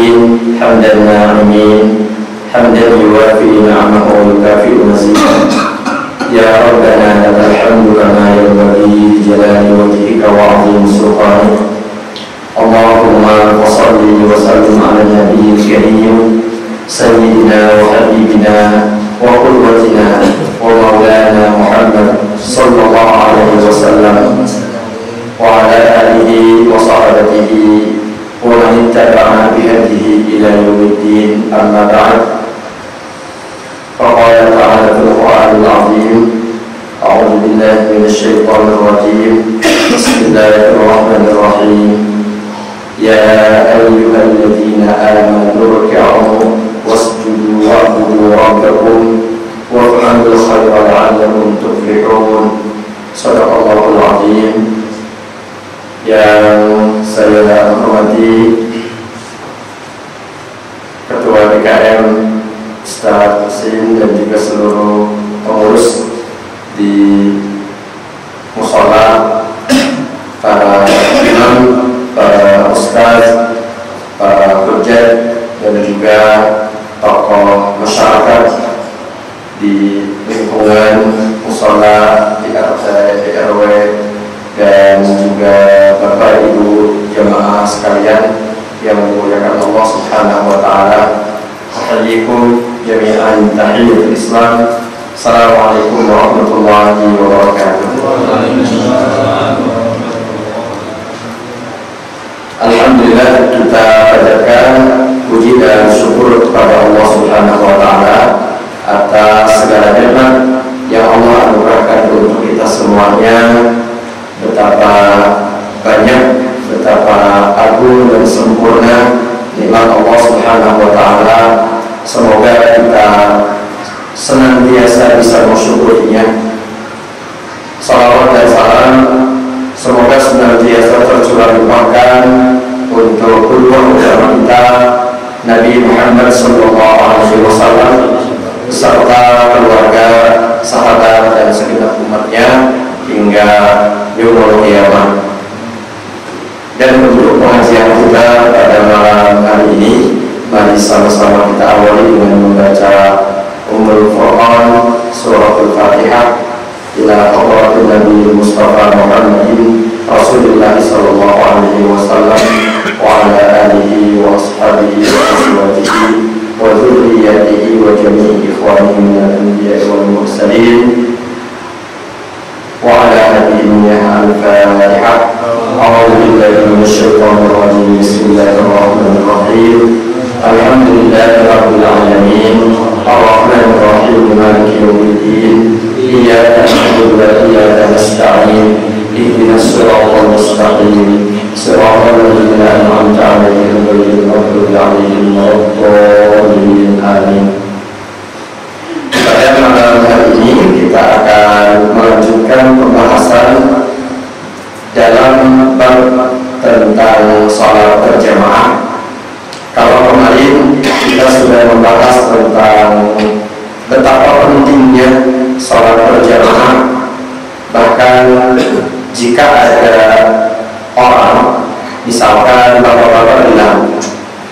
الحامدين حمد الناعمين حمدا يوافي نعمه ويكافئ مزيدا يا ربنا لك الحمد كما ينبغي لجلال وجهك وعظيم سلطانك اللهم صل وسلم على النبي الكريم سيدنا وحبيبنا وقدوتنا ومولانا محمد صلى الله عليه وسلم وعلى آله وصحبه ومن اتبع بهديه إلى يوم الدين أما بعد فقال تعالى في القرآن العظيم أعوذ بالله من الشيطان الرجيم بسم الله الرحمن الرحيم يا أيها الذين آمنوا اركعوا واسجدوا واعبدوا ربكم وافعلوا الخير لعلكم تفلحون صدق الله العظيم. Yang saya hormati Ketua BKM Ustaz Husin dan juga seluruh pengurus di musola, para imam, para ustaz, para hujjat dan juga tokoh masyarakat di lingkungan musola, di RT, di RW, dan juga Bapak Ibu jamaah sekalian yang dimuliakan Allah Subhanahu wa taala. Assalamualaikum jami'an tahiyatul Islam. Assalamualaikum warahmatullahi wabarakatuh. Alhamdulillah, kita panjatkan puji dan syukur kepada Allah Subhanahu wa taala atas segala nikmat yang Allah anugerahkan untuk kita semuanya. Betapa banyak, betapa agung dan sempurna nikmat Allah Subhanahu wa taala. Semoga kita senantiasa bisa mensyukurinya. Salawat dan salam semoga senantiasa tercurah limpahkan untuk kedua ulama kita Nabi Muhammad SAW beserta keluarga, sahabat dan segenap umatnya hingga yaumul qiyamah. Dan untuk pengajian kita pada malam hari ini, mari sama-sama kita awali dengan membaca Ummul Qur'an Suratul Fatihah ila hadratin Nabi Mustafa Muhammadin Rasulullah sallallahu alaihi wasallam wa ala alihi wa ashabihi wa azwajihi wa dzurriyyatihi wa jami'i ikhwanihi minal anbiya'i wal mursalin وعلى نبينا الفاتحة. أعوذ بالله من الشيطان الرجيم. بسم الله الرحمن الرحيم. الحمد لله رب العالمين الرحمن الرحيم مالك يوم الدين إياك نعبد وإياك نستعين اهدنا الصراط المستقيم صراط الذين أنعمت عليهم غير المغضوب عليهم ولا الضالين آمين. Pada malam hari ini kita akan melanjutkan pembahasan dalam bab tentang salat berjamaah. Kalau kemarin kita sudah membahas tentang betapa pentingnya salat berjamaah, bahkan jika ada orang, misalkan bapak-bapak bilang,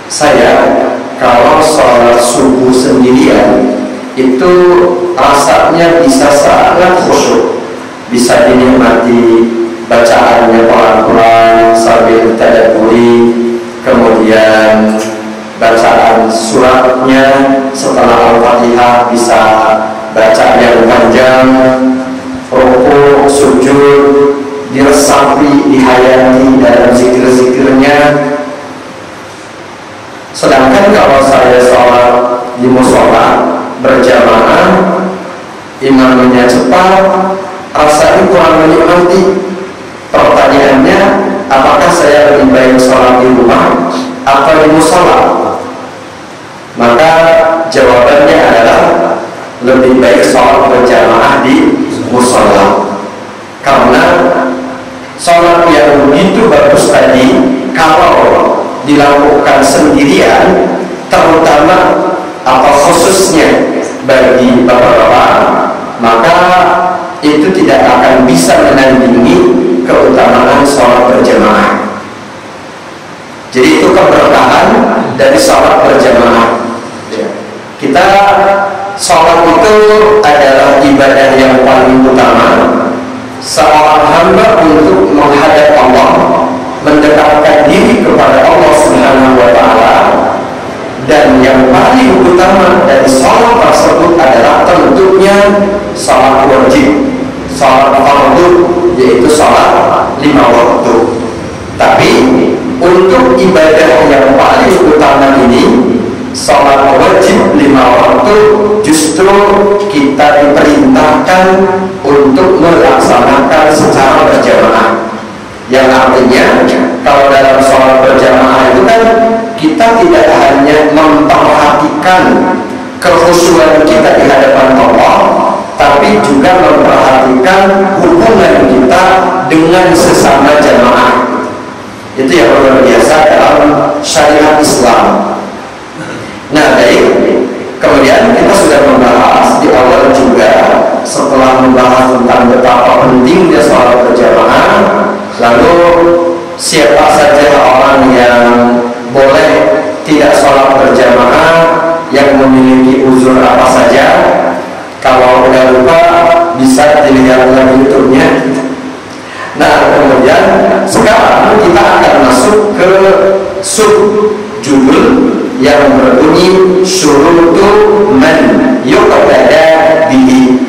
saya kalau salat subuh sendirian itu rasanya bisa sangat khusyuk, bisa dinikmati bacaannya pelan-pelan sambil tadabburi, kemudian bacaan suratnya setelah Al-Fatihah bisa baca yang panjang, rukuk, sujud diresapi, dihayati dalam zikir-zikirnya. Sedangkan kalau saya sholat di musola berjamaah, imamnya cepat, rasanya kurang menikmati. Pertanyaannya, apakah saya lebih baik sholat di rumah atau di musola? Maka jawabannya adalah lebih baik sholat berjamaah di musola. Karena sholat yang begitu bagus tadi, kalau dilakukan sendirian, terutama atau khususnya bagi bapak-bapak, maka itu tidak akan bisa menandingi keutamaan sholat berjamaah. Jadi itu keberkahan dari sholat berjamaah. Kita sholat itu adalah ibadah yang paling utama seorang hamba untuk menghadap Allah, mendekatkan diri kepada Allah Subhanahu wa Ta'ala. Dan yang paling utama dari sholat tersebut adalah tentunya sholat wajib, sholat fardu, yaitu sholat 5 waktu. Tapi untuk ibadah yang paling utama ini, sholat wajib 5 waktu, justru kita diperintahkan untuk melaksanakan secara berjamaah. Yang artinya kalau dalam sholat berjamaah itu kan kita tidak hanya memperhatikan kekhusyuan kita di hadapan Allah, tapi juga memperhatikan hubungan kita dengan sesama jamaah. Itu yang luar biasa dalam syariat Islam. Nah, baik. Kemudian kita sudah membahas di awal juga, setelah membahas tentang betapa pentingnya sholat berjamaah, lalu siapa saja orang yang boleh tidak sholat berjamaah, yang memiliki uzur apa saja. Kalau udah lupa bisa dilihat lagi YouTube-nya. Nah, kemudian sekarang kita akan masuk ke subjudul yang berbunyi syurutu man yuqtada bihi.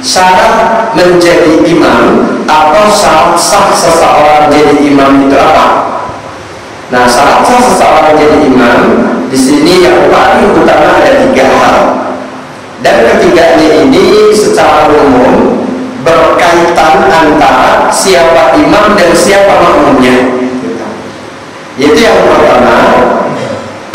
Syarat menjadi imam atau syarat sah seseorang jadi imam itu apa? Nah, syarat sah seseorang jadi imam di sini yang paling utama ada 3 hal. Dan ketiganya ini secara umum berkaitan antara siapa imam dan siapa makmumnya. Yaitu yang pertama,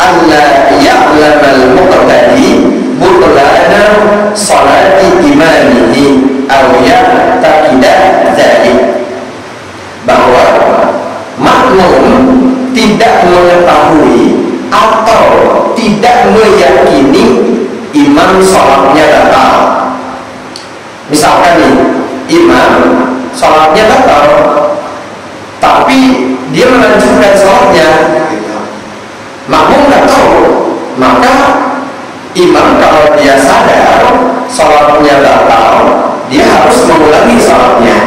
alla ya'lamal muqtadi butlana salati imamihi aw ya'taqida dzalik. Bahwa makmum tidak mengetahui atau tidak meyakini imam sholatnya batal. Misalkan nih, imam sholatnya batal, tapi dia melanjutkan sholatnya, makmum nggak tahu. Maka imam kalau dia sadar sholatnya batal, dia harus mengulangi sholatnya.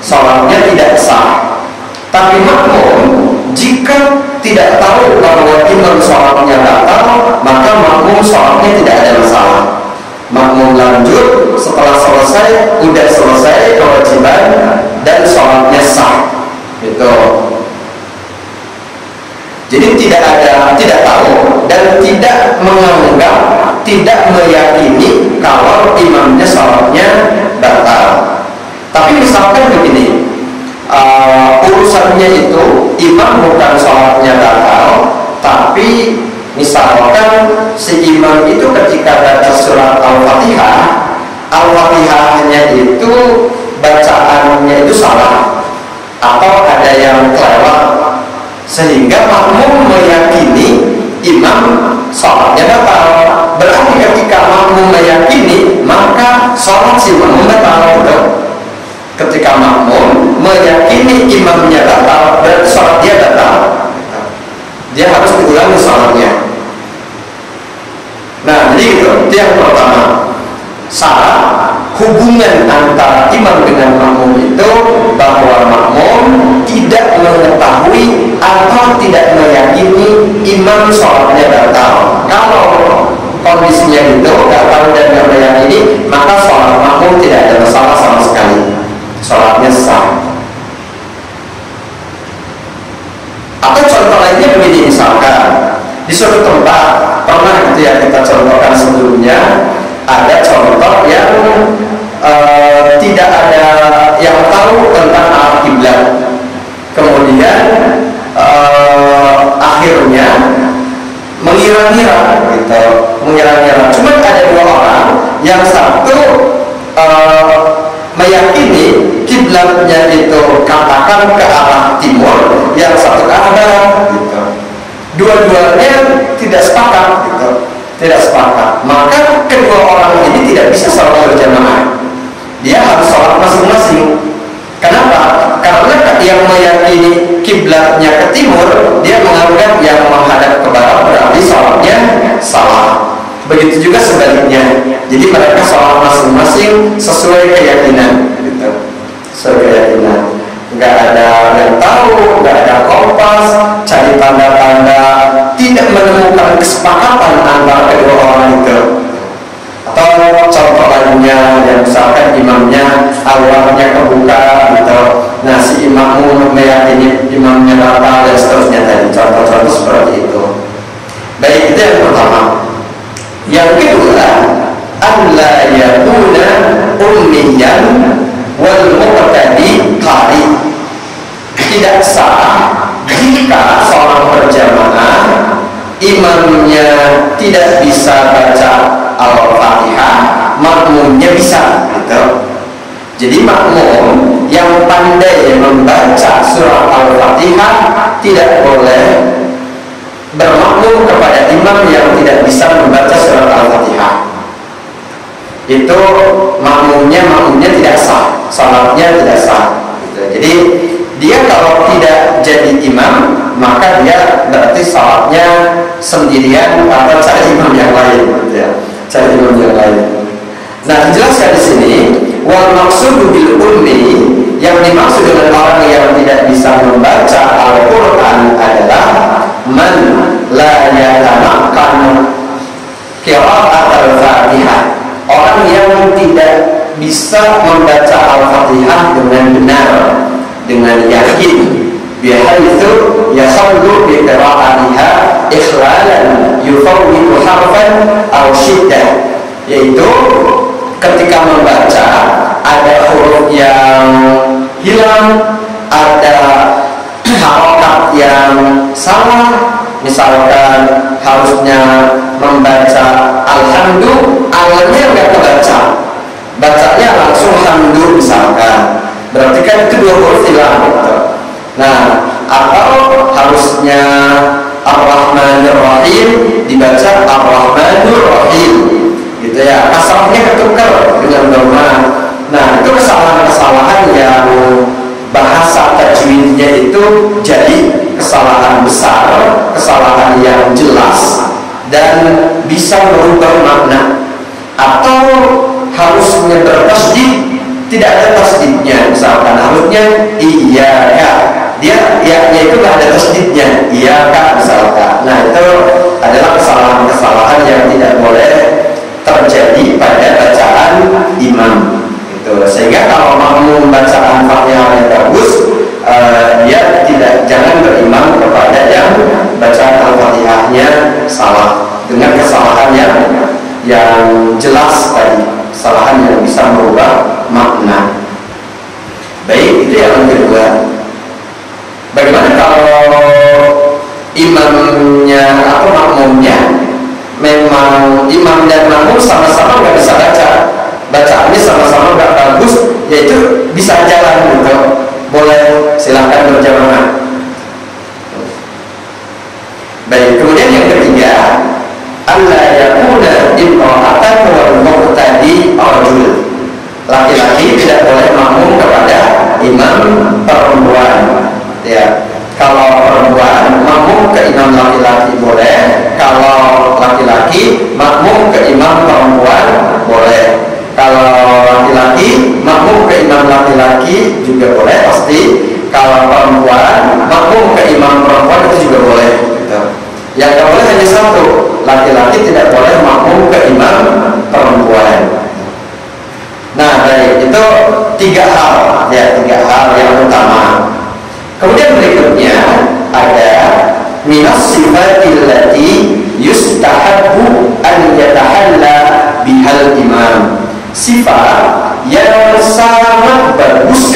Sholatnya tidak sah. Tapi makmum jika tidak tahu bahwa imam sholatnya batal, maka makmum sholatnya tidak ada masalah. Makmum lanjut setelah selesai, udah selesai kewajiban dan sholatnya sah. Gitu. Jadi tidak tahu dan tidak menganggap, tidak meyakini kalau imamnya sholatnya batal. Tapi misalkan begini, urusannya itu imam bukan sholatnya batal, tapi misalkan si imam itu ketika baca surat Al-Fatihah, Al-Fatihahnya itu bacaannya itu salah atau ada yang kelewat, sehingga makmum meyakini imam sholatnya batal. Berarti ketika makmum meyakini, maka sholat si makmum batal. Ketika makmum meyakini imamnya batal, berarti sholat dia batal. Dia harus diulangi sholatnya. Nah, jadi itu yang pertama. Syarat hubungan antara imam dengan makmum itu bahwa makmum tidak mengetahui atau tidak meyakini imam sholatnya batal. Kalau kondisinya itu tidak tahu dan tidak meyakini, maka sholat makmum tidak ada masalah sama sekali. Sholatnya sah. Atau contoh lainnya begini, misalkan di suatu tempat pernah itu yang kita contohkan sebelumnya, ada contoh yang tidak ada yang tahu tentang arah kiblat. Kemudian akhirnya mengira-ngira gitu, mengira-ngira. Cuma ada 2 orang, yang satu meyakini kiblatnya itu katakan ke arah timur, yang satu ke arah barat gitu. Dua-duanya tidak sepakat gitu, tidak sepakat. Maka kedua orang ini tidak bisa sholat berjamaah. Dia harus sholat masing-masing. Kenapa? Karena yang meyakini kiblatnya ke timur, dia menganggap yang menghadap ke barat berarti sholatnya salah. Begitu juga sebaliknya. Jadi mereka sholat masing-masing sesuai keyakinan, gitu. Sesuai keyakinan. Nggak ada yang tahu, nggak ada kompas, cari tanda-tanda, tidak menemukan kesepakatan antara kedua orang itu. Atau contoh lainnya yang misalkan imamnya awalnya kebuka gitu, nah si imammu meyakini imamnya batal dan seterusnya tadi, contoh-contoh seperti itu. Baik, itu yang pertama. Yang kedua, alla yakuna ummiyan wal muqtadi qari. Tidak sah jika seorang berjamaah imamnya tidak bisa baca Al-Fatihah, makmumnya bisa, gitu. Jadi makmum yang pandai membaca surah Al-Fatihah tidak boleh bermakmum kepada imam yang tidak bisa membaca surah Al-Fatihah. Itu makmumnya tidak sah, salatnya tidak sah, gitu. Jadi dia kalau tidak jadi imam, maka dia berarti salatnya sendirian atau cari imam yang lain, gitu ya. Cari imam yang lain. Nah, dijelaskan di sini, wal maqsudu bil ummi, yang dimaksud dengan orang yang tidak bisa membaca Al-Qur'an adalah man la yatamakkanu qira'at al-Fatihah. Orang yang tidak bisa membaca Al-Fatihah dengan benar, dengan yakin, bihaitsu yakhallu bi qira'atiha ikhlalan yufawwitu harfan aw syiddah, yaitu ketika membaca ada huruf yang hilang, ada harokat yang salah. Misalkan harusnya membaca alhamdu, alnya nggak kebaca, bacanya langsung hamdu misalkan, berarti kan itu dua huruf hilang, gitu. Nah, atau harusnya Ar-Rahmanir Rahim dibaca Ar-Rahmanur Rahim, gitu ya, kasrahnya ketukar dengan dhamma. Nah, itu kesalahan-kesalahan yang bahasa tajwidnya itu jadi kesalahan besar, kesalahan yang jelas dan bisa merubah makna. Atau harusnya bertasydid, tidak ada tasydidnya, misalkan harusnya iyyaka, dia ya itu nggak ada tasydidnya, iyyaka misalkan. Nah, itu adalah kesalahan-kesalahan yang tidak boleh terjadi pada bacaan imam, gitu. Sehingga kalau makmum bacaan Fatihahnya bagus, dia jangan berimam kepada yang bacaan Al-Fatihahnya salah, dengan kesalahan yang jelas tadi, kesalahan yang bisa merubah makna. Baik, itu yang kedua. Bagaimana kalau imamnya atau makmumnya memang imam dan makmum sama-sama nggak bisa baca, bacaannya sama-sama nggak bagus, yaitu bisa jalan, gitu. Boleh, silakan berjamaah. Baik, kemudian yang ketiga, alla yakuna imra'atan wal muqtadi rajul. Laki-laki tidak boleh makmum kepada imam perempuan, ya. Kalau perempuan makmum ke imam laki-laki boleh, kalau laki-laki makmum ke imam perempuan boleh. Kalau laki-laki makmum ke imam laki-laki juga boleh pasti. Kalau perempuan makmum ke imam perempuan itu juga boleh, gitu. Yang tidak boleh hanya satu, laki-laki tidak boleh makmum ke imam perempuan. Nah, baik, itu tiga hal yang utama. Kemudian berikutnya ada minas sifatil lati yustahabbu an yatahalla bihal imam. Sifat yang sangat bagus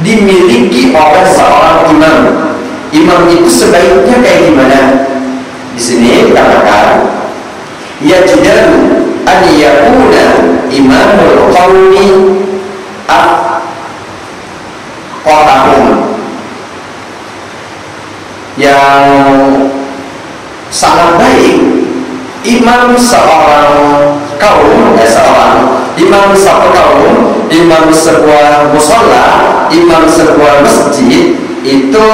dimiliki oleh seorang imam. Imam itu sebaiknya kayak gimana? Di sini dikatakan yajidalu an yakuna imamul qawmi aqwahum, yang sangat baik imam seorang kaum, imam satu kaum, imam sebuah mushola, imam sebuah masjid itu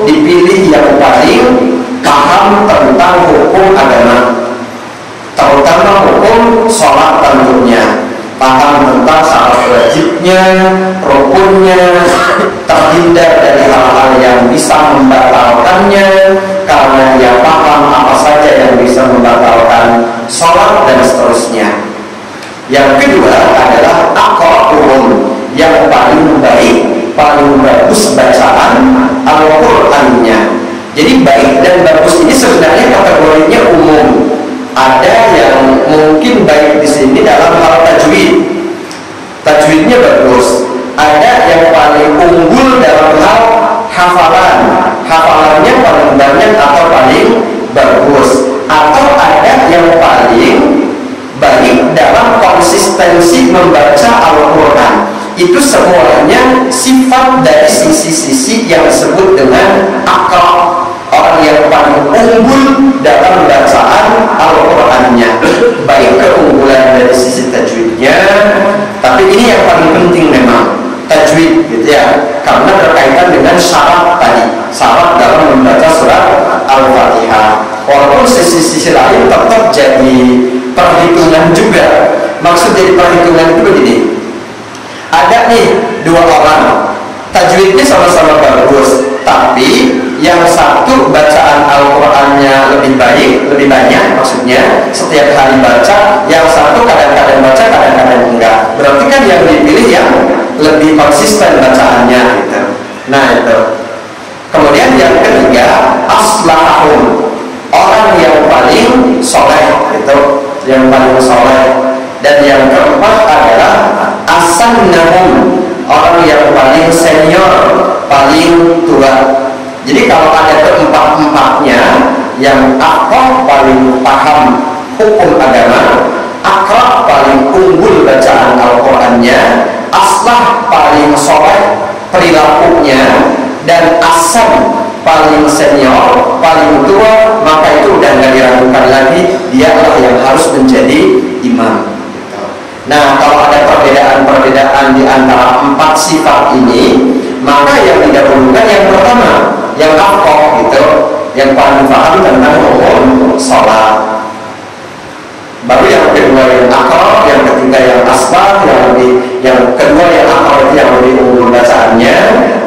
dipilih yang paling paham tentang hukum agama, terutama hukum sholat tentunya, paham tentang syarat wajibnya, rukunnya, terhindar dari hal-hal yang bisa membatalkannya, karena dia paham apa saja yang bisa membatalkan sholat dan seterusnya. Yang kedua adalah aqra'uhum, yang paling baik, paling bagus bacaan Al-Qur'annya. Jadi baik dan bagus ini sebenarnya kategorinya umum. Ada yang mungkin baik di sini dalam hal tajwid, tajwidnya bagus. Ada yang paling unggul dalam hal hafalan, hafalannya paling banyak atau paling bagus. Atau ada yang paling baik dalam konsistensi membaca Al-Quran. Itu semuanya sifat dari sisi-sisi yang disebut dengan akal. Orang yang paling unggul dalam bacaan Al-Qurannya, baik keunggulan dari sisi tajwidnya, tapi ini yang paling penting memang tajwid gitu ya, karena berkaitan dengan syarat tadi, syarat dalam membaca surat Al-Fatihah. Walaupun sisi-sisi lain tetap jadi perhitungan juga. Maksud dari perhitungan itu begini, ada nih dua orang, tajwidnya sama-sama bagus, tapi yang satu bacaan Al-Qurannya lebih baik, lebih banyak maksudnya, setiap hari baca, yang satu kadang-kadang baca, kadang-kadang enggak. Berarti kan yang dipilih yang lebih konsisten bacaannya gitu. Nah itu. Kemudian yang ketiga, aslahahum, orang yang paling soleh itu, yang paling soleh. Dan yang keempat adalah asannahum, orang yang paling senior, paling tua. Jadi kalau ada keempat-empatnya, yang akrab paling paham hukum agama, akrab paling unggul bacaan Al-Qurannya, aslah paling soleh perilakunya, dan asan paling senior, paling tua, maka itu udah nggak diragukan lagi, dialah yang harus menjadi imam. Nah, kalau ada perbedaan-perbedaan di antara empat sifat ini, maka yang didahulukan yang pertama, yang akoh gitu, yang paling paham tentang hukum sholat. Baru yang kedua yang akoh, yang ketiga yang asbab, yang kedua yang akoh itu yang lebih unggul bacaannya,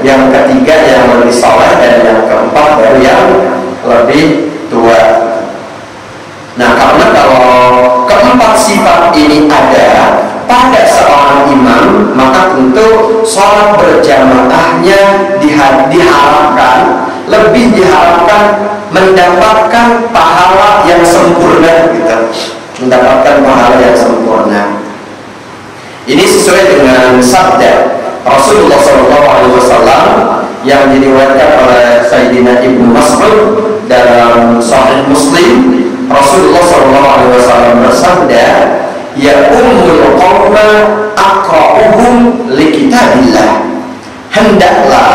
yang ketiga yang lebih sholat, dan yang keempat baru yang lebih tua. Nah, karena kalau keempat sifat ini ada pada seorang imam, maka tentu sholat berjamaahnya diharapkan, lebih diharapkan mendapatkan pahala yang sempurna gitu. Mendapatkan pahala yang sempurna. Ini sesuai dengan sabda Rasulullah SAW yang diriwayatkan oleh Sayyidina Ibnu Mas'ud dalam Sahih Muslim. Rasulullah SAW bersabda, ya ummul qawma aqra'uhum li kitabillah. Hendaklah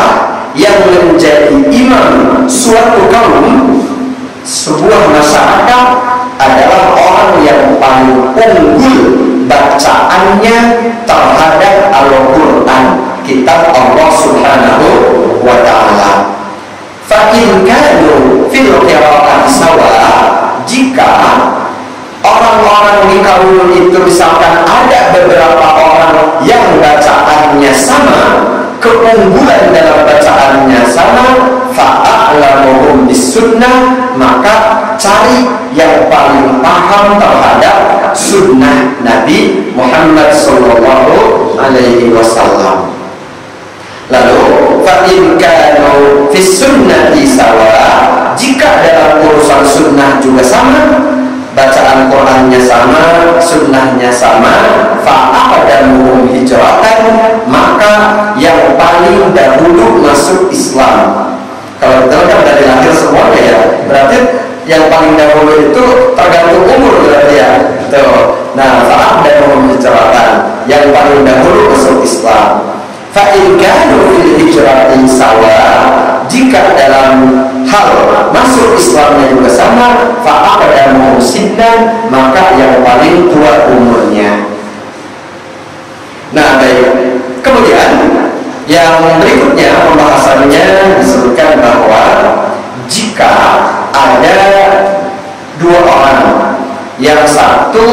yang menjadi imam suatu kaum, sebuah masyarakat, adalah orang yang paling unggul bacaannya terhadap Al-Quran, kitab Allah Subhanahu wa ta'ala. Fa in kanu fil qira'ati sawa, jika orang-orang di kaum itu misalkan ada beberapa orang yang bacaannya sama, keunggulan dalam bacaannya sama, fa'a'lamuhum bis-sunnah, maka cari yang paling paham terhadap sunnah Nabi Muhammad sallallahu alaihi wasallam. Lalu fa'in kanu fis sunnati sawa, jika dalam urusan sunnah juga sama, bacaan Qurannya sama, sunnahnya sama, fa'aqadamuhum hijratan, maka yang paling dahulu masuk Islam. Kalau betul kan dari lahir semuanya ya, berarti yang paling dahulu itu tergantung umur berarti ya. Tuh. Nah, fa'aqadamuhum hijratan, yang paling dahulu masuk Islam. Fa'in kanu fil hijrati sawa, jika dalam hal masuk Islamnya juga sama, fa'aqadamuhum sinnan, maka yang paling tua umurnya. Nah, baik. Kemudian yang berikutnya pembahasannya disebutkan bahwa jika ada dua orang, yang satu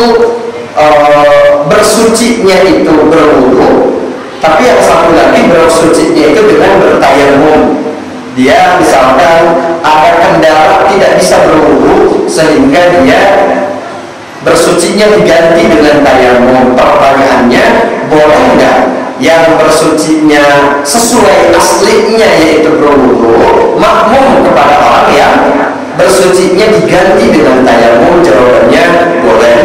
bersucinya itu berwudu, tapi yang satu lagi bersucinya itu dengan bertayamum. Dia misalkan ada kendala tidak bisa berwudu sehingga dia bersucinya diganti dengan tayamum. Pertanyaannya, boleh nggak yang bersucinya sesuai aslinya yaitu berwudu makmum kepada orang yang bersucinya diganti dengan tayamum? Jawabannya boleh.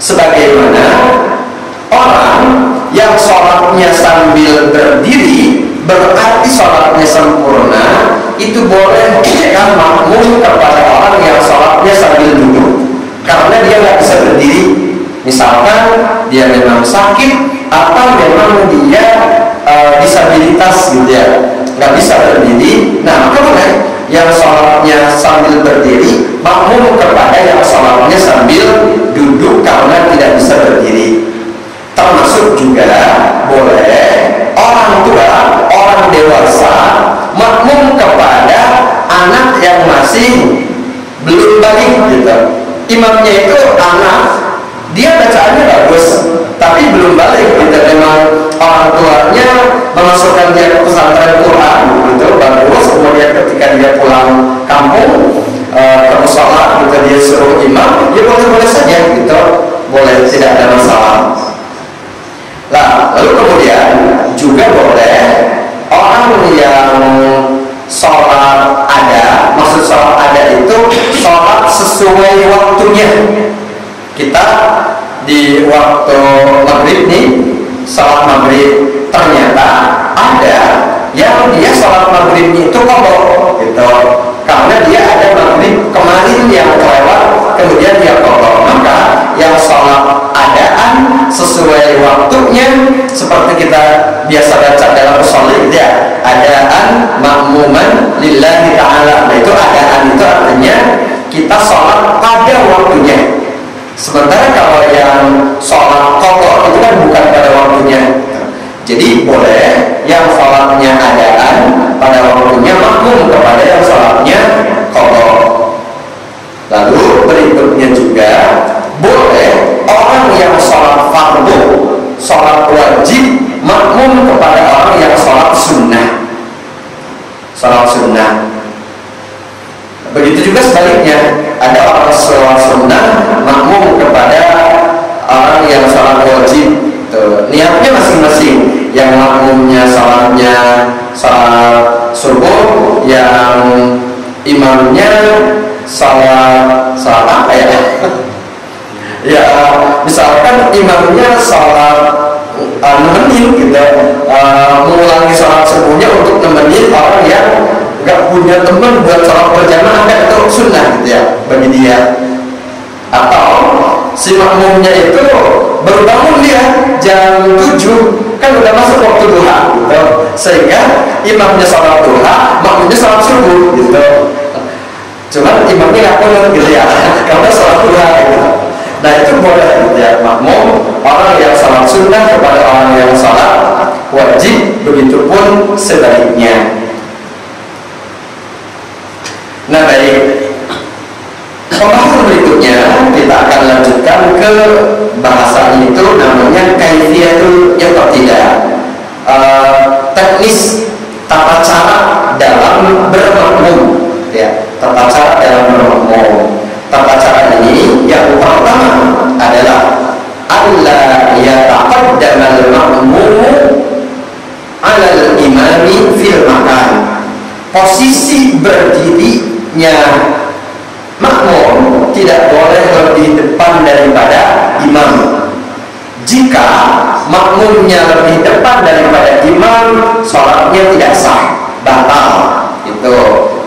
Sebagaimana orang yang sholatnya sambil berdiri berarti sholatnya sempurna, itu boleh kan makmum kepada orang yang sholatnya sambil duduk, karena dia nggak bisa berdiri. Misalkan dia memang sakit atau memang dia disabilitas gitu ya, nggak bisa berdiri, nah maka boleh yang sholatnya sambil berdiri makmum kepada yang sholatnya sambil duduk karena tidak bisa berdiri. Termasuk juga boleh orang tua, orang dewasa makmum kepada anak yang masih belum balik gitu. Imamnya itu anak, dia bacaannya bagus tapi belum balik gitu. Memang orang tuanya memasukkan dia ke pesantren Quran gitu, bagus. Kemudian ketika dia pulang kampung ke mushola gitu, dia suruh imam, ya boleh-boleh saja gitu, boleh, tidak ada masalah. Nah, lalu kemudian juga boleh orang yang sholat ada, maksud sholat ada itu sholat sesuai waktunya. Kita di waktu maghrib nih, sholat maghrib, ternyata ada yang dia sholat maghribnya itu qadha gitu, karena dia ada maghrib kemarin yang kelewat, kemudian dia qadha. Maka yang sholat adaan sesuai waktunya, seperti kita biasa baca dalam usholi ya, adaan makmuman lillahi ta'ala. Nah itu adaan itu artinya kita sholat pada waktunya. Sementara kalau yang sholat qadha itu kan bukan pada waktunya. Jadi boleh yang sholatnya adaan pada waktunya makmum kepada yang sholatnya qadha. Lalu berikutnya juga boleh orang yang sholat fardu, sholat wajib makmum kepada orang yang sholat sunnah. Sholat sunnah. Begitu juga sebaliknya, ada orang sholat sunnah makmum kepada orang yang sholat wajib. Tuh, niatnya masing-masing. Yang makmumnya sholatnya sholat subuh, yang imamnya sholat apa ya? Ya, misalkan imamnya sholat nemenin gitu, mengulangi sholat subuhnya untuk nemenin orang yang nggak punya teman buat sholat berjamaah, kan itu sunnah gitu ya bagi dia. Atau si makmumnya itu baru bangun dia jam 7, kan udah masuk waktu duha gitu, sehingga imamnya sholat duha, makmumnya sholat subuh gitu. Cuman imamnya nggak kunut gitu ya, karena sholat duha gitu. Nah itu boleh gitu ya, makmum orang yang sholat sunnah kepada orang yang sholat wajib, begitupun sebaliknya. Nah baik, pembahasan berikutnya kita akan lanjutkan ke bahasan itu, namanya kaifiyatul iqtidah, teknis tata cara dalam bermakmum ya, tata cara dalam bermakmum. Tata cara ini yang pertama adalah alla yataqaddama al-ma'mum 'ala al-imami fil makan. Posisi berdirinya makmum tidak boleh lebih depan daripada imam. Jika makmumnya lebih depan daripada imam, sholatnya tidak sah, batal. Itu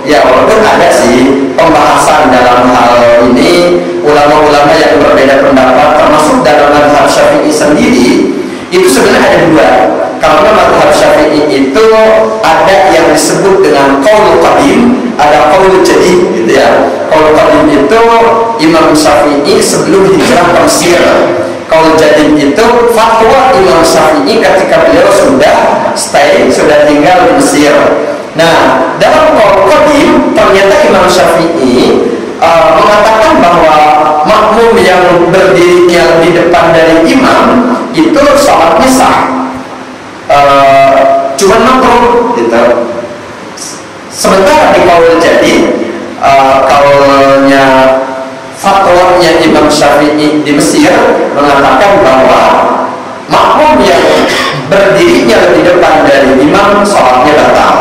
ya, walaupun ada sih pembahasan dalam hal ini, ulama-ulama yang berbeda pendapat, termasuk dalam mazhab Syafi'i sendiri, itu sebenarnya ada dua. Karena mazhab Syafi'i itu ada yang disebut dengan qaul qadim, ada qaul jadid gitu ya. Qaul qadim itu Imam Syafi'i sebelum hijrah ke Mesir. Qaul jadid itu fatwa Imam Syafi'i ketika beliau sudah tinggal di Mesir. Nah, dalam Qadim ternyata Imam Syafi'i mengatakan bahwa makmum yang berdirinya di depan dari imam itu sholatnya sah, cuman makruh gitu. Sementara di kaul jadi kaulnya fatwanya Imam Syafi'i di Mesir mengatakan bahwa makmum yang berdirinya lebih depan dari imam sholatnya batal.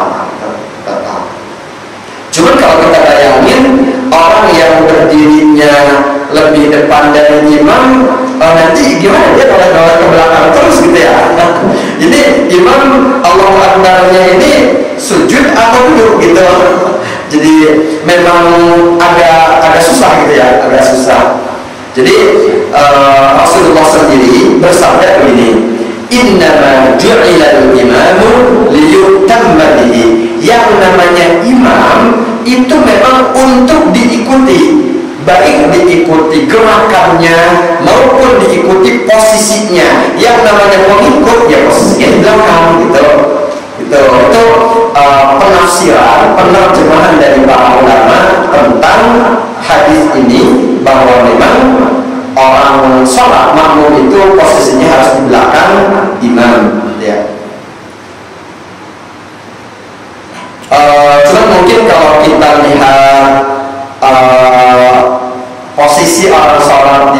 Cuman kalau kita bayangin orang yang berdirinya lebih depan dari imam, nanti gimana dia noleh-noleh ke belakang terus gitu ya. Jadi imam Allahu Akbar-nya ini sujud atau duduk gitu. Jadi memang agak susah gitu ya, agak susah. Jadi Rasulullah sendiri bersabda begini, innama ju'ilal imamu liyutamma bihi. Yang namanya imam itu memang untuk diikuti, baik diikuti gerakannya maupun diikuti posisinya. Yang namanya pengikut ya posisinya di belakang gitu. Itu penafsiran, penerjemahan dari para ulama tentang hadis ini, bahwa memang orang sholat makmum itu posisinya harus di belakang imam ya. Cuma mungkin kalau kita lihat posisi orang sholat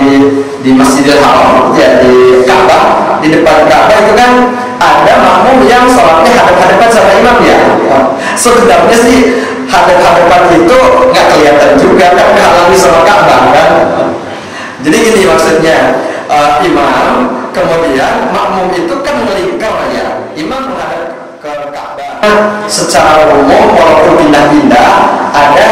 di Masjidil Haram ya, di Ka'bah, di depan Ka'bah itu kan ada makmum yang sholatnya hadap-hadapan sama imam ya. Sebenarnya sih hadap-hadapan itu nggak kelihatan juga kan, menghalangi sama Ka'bah kan. Jadi gini maksudnya, imam kemudian makmum itu kan melingkar ya, imam menghadap ke Ka'bah. Secara umum walaupun pindah-pindah, ada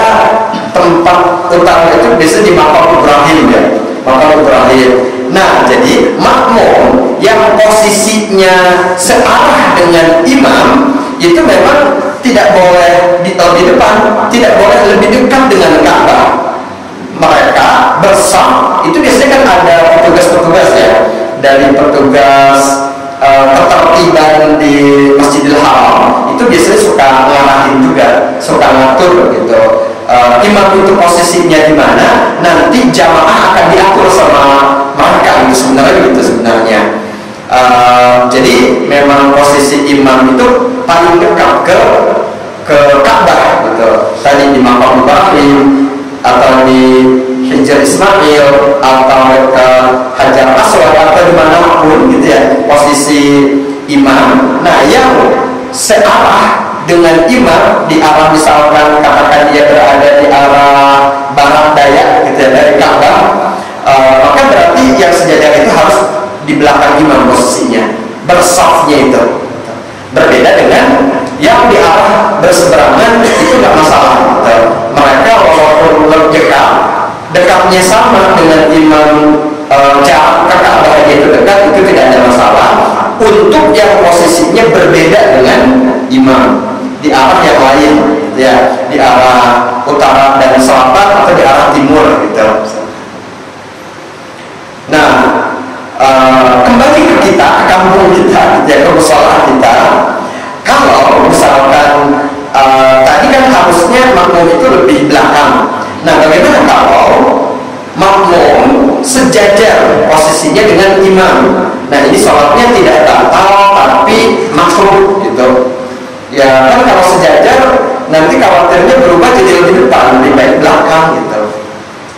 tempat utama itu biasanya di Maqam Ibrahim ya, Maqam Ibrahim. Nah, jadi makmum yang posisinya searah dengan imam itu memang tidak boleh di depan, tidak boleh lebih dekat dengan Ka'bah. Mereka bersaf itu biasanya kan ada petugas-petugas ya, dari petugas ketertiban di Masjidil Haram itu biasanya suka ngarahin juga, suka ngatur gitu. Imam itu posisinya di mana, nanti jamaah akan diatur sama mereka itu sebenarnya gitu sebenarnya. Jadi memang posisi imam itu paling dekat ke Ka'bah gitu. Tadi di Maqam Ibrahim atau di Hijr Ismail atau ke Hajar Aswad atau dimanapun gitu ya posisi imam. Nah, yang searah dengan imam di arah, misalkan katakan dia berada di arah barat daya gitu ya dari Ka'bah, maka berarti yang sejajar itu harus di belakang imam posisinya, bersafnya itu. Berbeda dengan yang di arah berseberangan itu nggak masalah gitu. Mereka walaupun lebih dekatnya sama dengan imam, jarak ke Ka'bah itu dekat, itu tidak ada masalah. Untuk yang posisinya berbeda dengan imam di arah yang lain ya, di arah utara dan selatan atau di arah timur gitu. Nah, kembali ke kita, ke kampung kita, ya, ke musola kita. Kalau misalkan tadi kan harusnya makmum itu lebih belakang. Nah, bagaimana kalau makmum sejajar posisinya dengan imam? Nah, ini sholatnya tidak batal tapi makruh gitu. Ya kan kalau sejajar nanti khawatirnya berubah jadi lebih depan, lebih baik belakang gitu.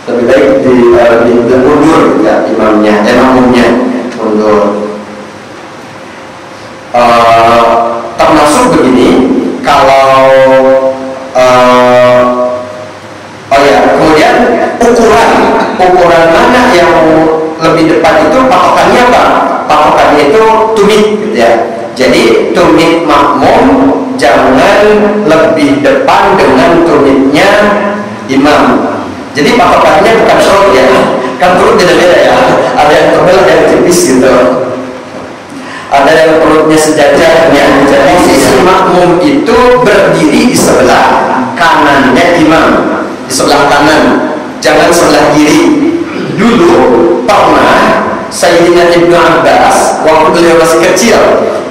Lebih baik di mundur ya imamnya, makmumnya mundur. Termasuk begini, kalau kemudian ukuran mana yang lebih depan itu patokannya apa? Patokannya itu tumit gitu ya. Jadi tumit makmum jangan lebih depan dengan tumitnya imam. Jadi patokannya bukan perut ya, kan perut beda-beda ya. Ada yang tebal, ada yang tipis gitu. Ada yang perutnya sejajarnya. Jadi posisi makmum itu berdiri di sebelah kanannya imam, di sebelah kanan, jangan sebelah kiri. Dulu pernah Sayyidina Ibnu Abbas waktu beliau masih kecil,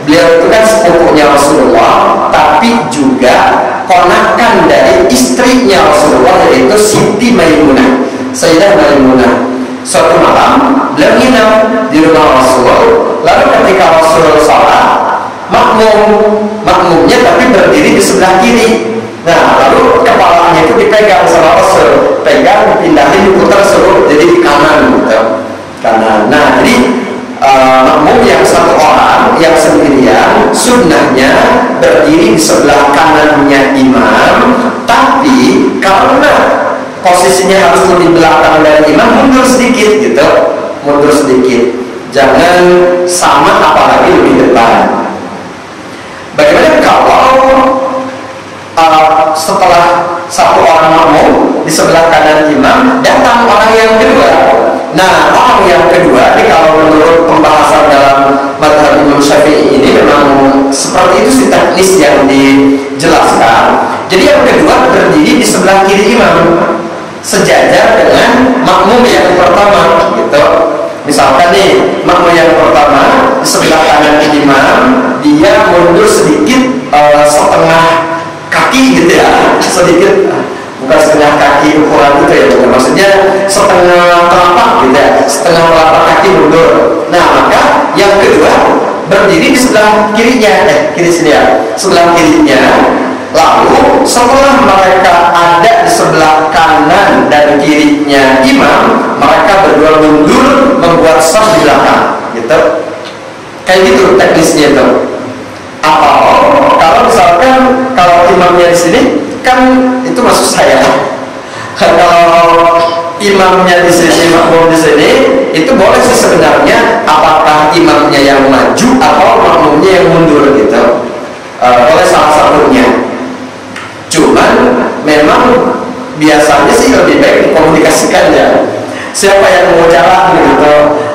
beliau itu kan sepupunya Rasulullah, tapi juga ponakan dari istrinya Rasulullah, yaitu Siti Maimunah, Sayyidah Maimunah. Suatu malam beliau nginap di rumah Rasul, lalu ketika Rasul sholat, makmumnya tapi berdiri di sebelah kiri. Nah, lalu kepalanya itu dipegang sama Rasul, pegang, pindahin, diputar, suruh jadi di kanan gitu. Kanan. Nah, jadi makmum yang satu orang yang sendirian, sunnahnya berdiri di sebelah kanannya imam, tapi karena posisinya harus lebih belakang dari imam, mundur sedikit gitu, mundur sedikit, jangan sama apalagi lebih depan. Bagaimana kalau setelah satu orang makmum di sebelah kanan imam datang orang yang kedua? Nah, orang yang kedua ini kalau menurut pembahasan dalam mazhab Imam Syafi'i ini memang seperti itu sih teknis yang dijelaskan. Jadi yang kedua berdiri di sebelah kiri imam, sejajar dengan makmum yang pertama gitu. Misalkan nih, makmum yang pertama di sebelah kanan imam, dia mundur sedikit, setengah kaki gitu ya, sedikit, bukan setengah kaki ukuran gitu ya, bukan, maksudnya setengah telapak gitu ya, setengah telapak kaki mundur. Nah, maka yang kedua berdiri di sebelah kirinya, kiri sini ya, sebelah kirinya. Lalu setelah mereka ada di sebelah kanan dan kirinya imam, mereka berdua mundur membuat shaf di belakang gitu. Kayak gitu teknisnya itu. Atau kalau misalkan kalau imamnya di sini kan itu maksud saya. Kalau imamnya di sini, makmum di sini, itu boleh sih sebenarnya apakah imamnya yang maju atau makmumnya yang mundur gitu. Boleh salah satunya. Cuman memang biasanya sih lebih baik dikomunikasikan ya. Siapa yang mau jalan gitu,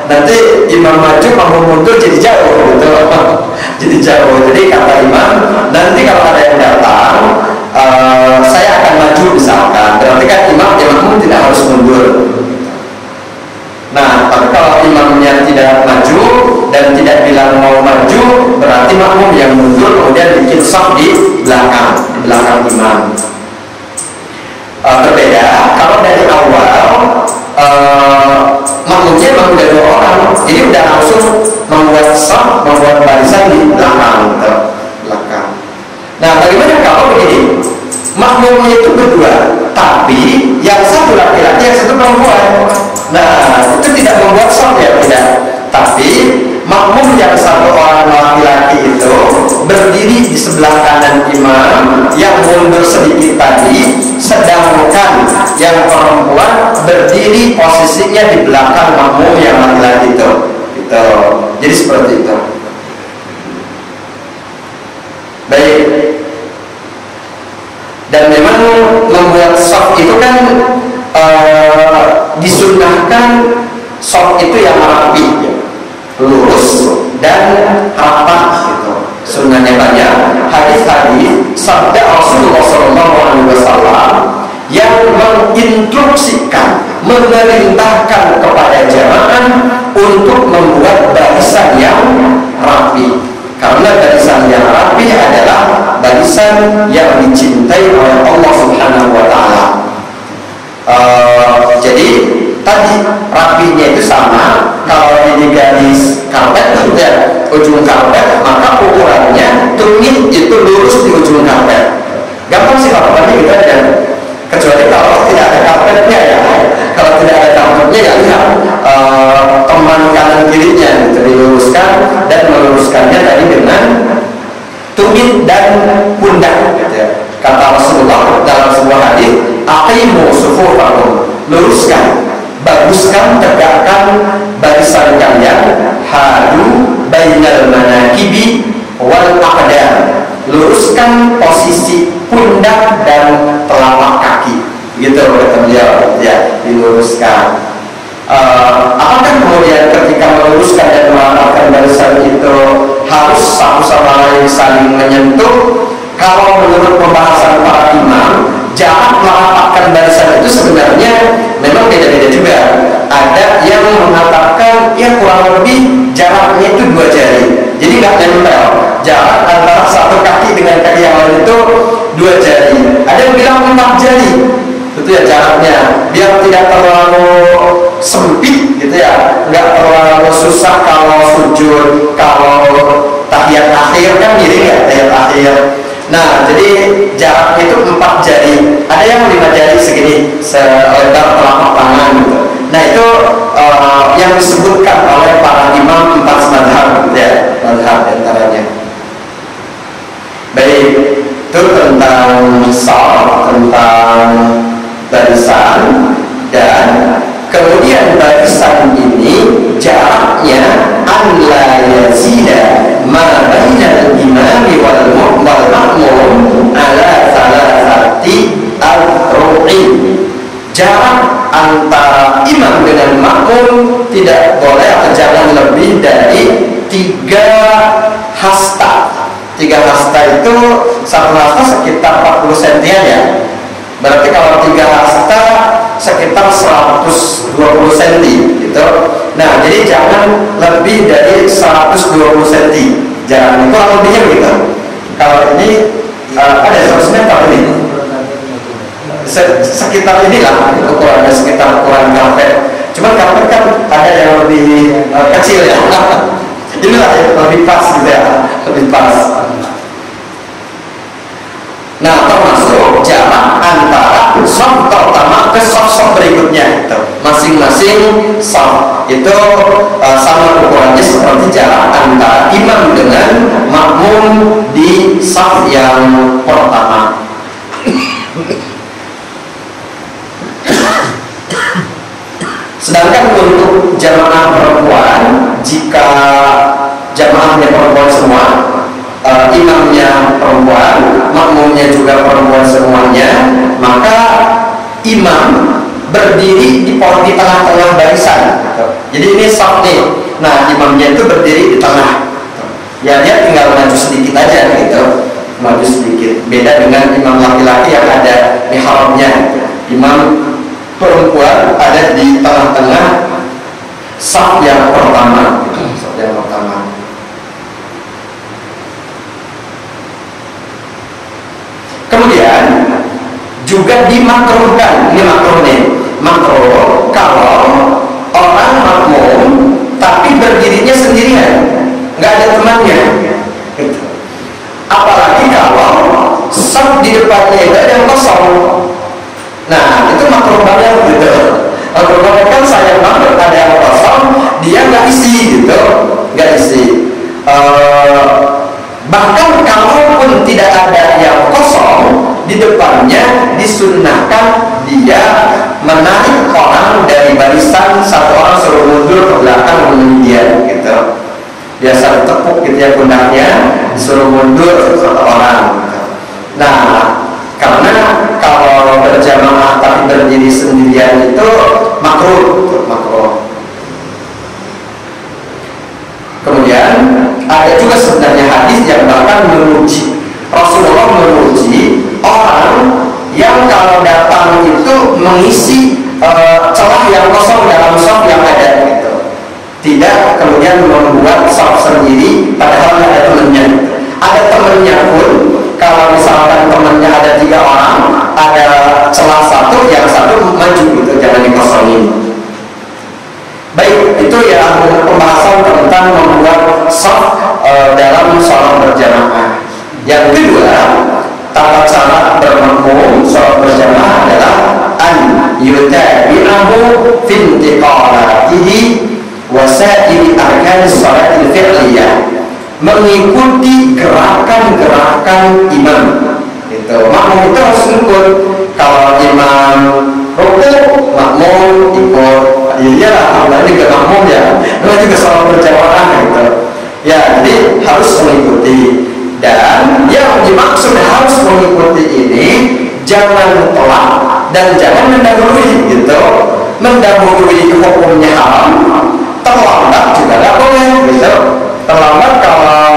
nanti imam maju, makmum mundur jadi jauh gitu. Jadi jauh. Jadi kata imam, nanti kalau ada yang datang, saya akan maju misalkan. Berarti kan imam ya makmum tidak harus mundur. Nah, tapi kalau imamnya tidak maju dan tidak bilang mau maju, berarti makmum yang mundur kemudian bikin shaf di belakang imam. Berbeda kalau dari awal makmumnya memang udah 2 orang, jadi udah langsung membuat shaf, membuat barisan di belakang. Nah, bagaimana kalau begini? Makmumnya itu berdua, tapi yang satu laki-laki, yang satu perempuan. Nah, itu tidak membuat shaf ya, tidak. Tapi makmum yang satu orang laki-laki itu berdiri di sebelah kanan imam, yang mundur sedikit tadi, sedangkan yang perempuan berdiri posisinya di belakang makmum yang laki-laki itu. Gitu. Jadi seperti itu. Baik. Dan memang membuat shaf itu kan disunnahkan shaf itu yang rapi, lurus dan rapat gitu. Sunnahnya banyak. Hadis-hadis sabda Rasulullah SAW yang menginstruksikan, memerintahkan kepada jamaah untuk membuat barisan yang rapi. Karena barisan yang rapi adalah barisan yang dicintai oleh Allah Subhanahu wa Ta'ala. Jadi tadi rapinya itu sama. Kalau ini garis karpet ya, ujung karpet, maka ukurannya tumit itu lurus di ujung karpet. Gampang sih kalau tadi gitu aja. Kecuali kalau tidak ada karpetnya ya. Kalau tidak ada karpetnya ya lihat teman kanan kirinya gitu, diluruskan dan meluruskannya tadi dengan tumit dan pundak gitu ya. Kata Rasulullah dalam sebuah hadis, aqimu sufufakum, luruskan, baguskan, tegakkan barisan kalian, hadu bainal manakibi wal aqdam, luruskan posisi pundak dan telapak kaki. Gitu kata beliau ya, diluruskan. Apakah kemudian ketika meluruskan dan merapatkan barisan itu harus satu sama lain saling menyentuh? Kalau menurut pembahasan para imam, jarak merapatkan barisan itu sebenarnya memang beda-beda juga. Ada yang mengatakan ya kurang lebih jaraknya itu 2 jari, jadi nggak nempel. Jarak antara satu kaki dengan kaki yang lain itu 2 jari. Ada yang bilang 4 jari, itu ya jaraknya, biar tidak terlalu sempit gitu ya, nggak terlalu susah kalau sujud, kalau tahiyat akhir kan miring ya tahiyat akhir. Nah, jadi jaraknya itu 4 jari. Ada yang 5 jari segini, selebar telapak tangan gitu. Nah, itu yang disebutkan oleh para imam 4 mazhab gitu ya, mazhab antaranya. Baik, itu tentang shaf, tentang barisan, dan kemudian barisan ini jaraknya an la yazida ma bainal imami wal ma'mum ala salasati al-ru'i. Jarak antara imam dengan makmum tidak boleh atau jangan lebih dari 3 hasta. 3 hasta itu, 1 hasta sekitar 40 cm ya. Berarti kalau 3 hasta sekitar 120 cm gitu. Nah, jadi jangan lebih dari 120 cm jarak itu, kalau lebihnya begitu. Kalau ini ada 100 meter ini, sekitar inilah ukurannya, sekitar ukuran karpet. Cuman karpet kan ada yang lebih kecil ya. Inilah yang lebih pas gitu ya, lebih pas. Nah, termasuk jarak antara shaf pertama ke shaf berikutnya itu. Masing-masing shaf itu sama ukurannya seperti jarak antara imam dengan makmum di shaf yang pertama. Sedangkan untuk jamaah perempuan, jika jamaahnya perempuan semua, imamnya perempuan, makmumnya juga perempuan semuanya, maka imam berdiri di tengah-tengah barisan. Jadi ini shaf nih. Nah, imamnya itu berdiri di tengah. Ya, dia tinggal maju sedikit aja gitu, maju sedikit. Beda dengan imam laki-laki yang ada mihrabnya. Imam perempuan ada di tengah-tengah shaf yang pertama. Shaf yang pertama. Kemudian juga dimakruhkan, ini makruh nih, makruh kalau orang makmum tapi berdirinya sendirian, nggak ada temannya. Apalagi kalau shaf di depannya itu ada yang kosong. Nah, itu makruh banget gitu. Makruh banget kan, sayang banget ada yang kosong, dia nggak isi gitu, nggak isi. Bahkan kalaupun tidak ada yang kosong di depannya, disunnahkan dia menarik orang dari barisan, satu orang suruh mundur ke belakang menemani dia gitu. Biasa ditepuk gitu ya pundaknya, disuruh mundur satu orang gitu. Nah, karena kalau berjamaah tapi berdiri sendirian itu makruh, makruh. Kemudian ada juga sebenarnya hadis yang bahkan memuji, Rasulullah memuji orang yang kalau datang itu mengisi celah yang kosong dalam shaf yang ada gitu. Tidak kemudian membuat shaf sendiri padahal ada temannya. Ada temannya pun, kalau misalkan temannya ada 3 orang, ada celah satu, yang satu maju gitu, jangan dikosongin. Baik, itu ya pembahasan tentang membuat shaf dalam sholat berjamaah. Yang kedua, tata cara bermakmum sholat berjamaah adalah an yutabi'ahu fi intiqalatihi wa sa'iri arkan sholatil fi'liyah, mengikuti gerakan-gerakan imam. Itu makmum itu harus ikut. Kalau imam rukuk, makmum ikut. Iya, alhamdulillah juga makmum ya. Itu juga sholat berjamaah gitu. Ya, jadi harus mengikuti. Dan yang dimaksud harus mengikuti ini jangan telat dan jangan mendahului gitu. Mendahului hukumnya haram, terlambat juga nggak boleh gitu. Terlambat kalau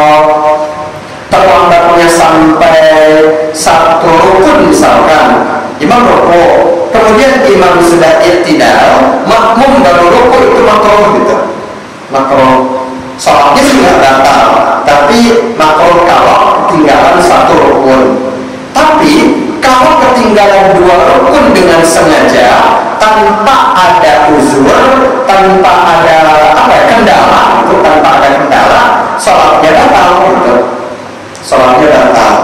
terlambatnya sampai 1 rukun misalkan, i'tidal, makmum baru rukuk itu makruh gitu. Makruh. Sholatnya sudah batal, tapi makruh kalau ketinggalan satu rukun. Tapi kalau ketinggalan dua rukun dengan sengaja, tanpa ada uzur, tanpa ada kendala, itu tanpa ada kendala, sholatnya batal gitu. Sholatnya batal.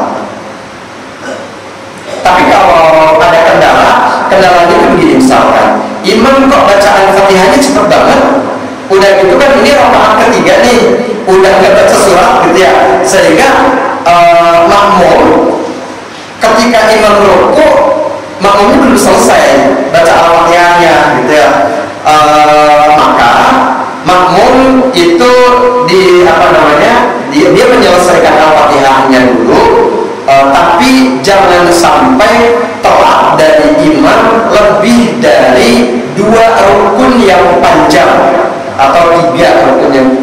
Tapi kalau ada kendalanya kan begini, misalkan imam kok bacaan Fatihahnya cepet banget, udah gitu kan ini rakaat ketiga nih, udah nggak baca surat gitu ya, sehingga makmum ketika imam rukuk, makmumnya belum selesai baca Al-Fatihahnya gitu ya, maka makmum itu dia menyelesaikan Al-Fatihahnya dulu, tapi jangan sampai telat dari imam lebih dari dua rukun yang panjang atau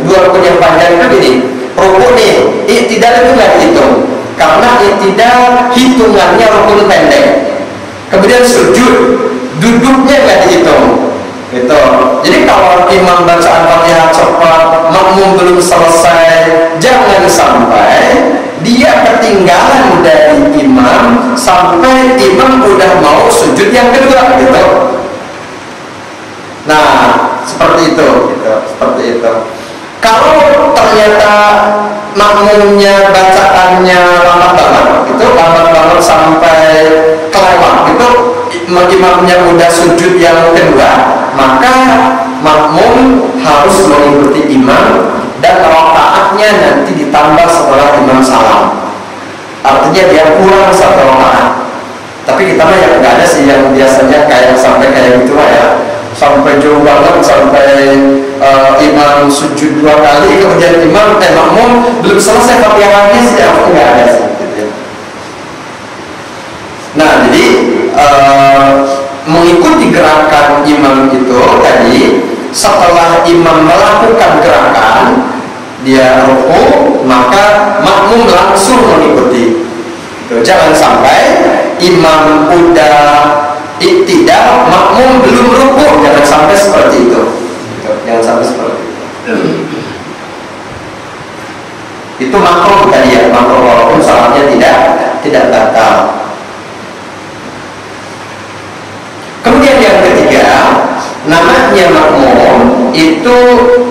dua rukun yang panjang itu gini, rukun nih, i'tidal itu nggak dihitung karena i'tidal hitungannya rukun pendek. Kemudian sujud, duduknya nggak dihitung gitu. Jadi kalau imam bacaan Fatihah cepat, makmum belum selesai, jangan sampai dia ketinggalan dari imam sampai imam udah mau sujud yang kedua gitu. Nah, seperti itu gitu, seperti itu. Kalau ternyata makmumnya bacaannya lambat banget sampai kelewat gitu, imamnya udah sujud yang kedua, maka makmum harus mengikuti imam dan rakaatnya nanti ditambah setelah imam salam. Artinya dia kurang satu rakaat. Tapi kita mah yang nggak ada sih yang biasanya sampai kayak gitu lah ya, sampai jauh banget, sampai imam sujud dua kali, kemudian makmum belum selesai Fatihahnya sih, aku nggak ada sih gitu ya. Nah, jadi mengikuti gerakan imam itu tadi, setelah imam melakukan gerakan dia rukuk, maka makmum langsung mengikuti. Jangan sampai imam udah i'tidal, makmum belum rukuk, jangan sampai seperti itu. Jangan sampai seperti itu. Itu makruh tadi ya, makruh walaupun salatnya tidak batal. Kemudian yang ketiga, namanya makmum itu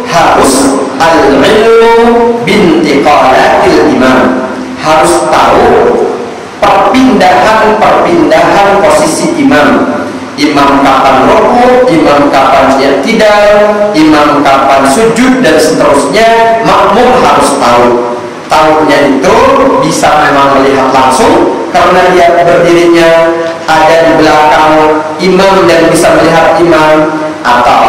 harus al-ilmu bintiqalatil imam, harus tahu perpindahan posisi imam. Imam kapan rukuk, imam kapan i'tidal, imam kapan sujud dan seterusnya, makmum harus tahu. Tahunya itu bisa memang melihat langsung karena dia berdirinya ada di belakang imam dan bisa melihat imam, atau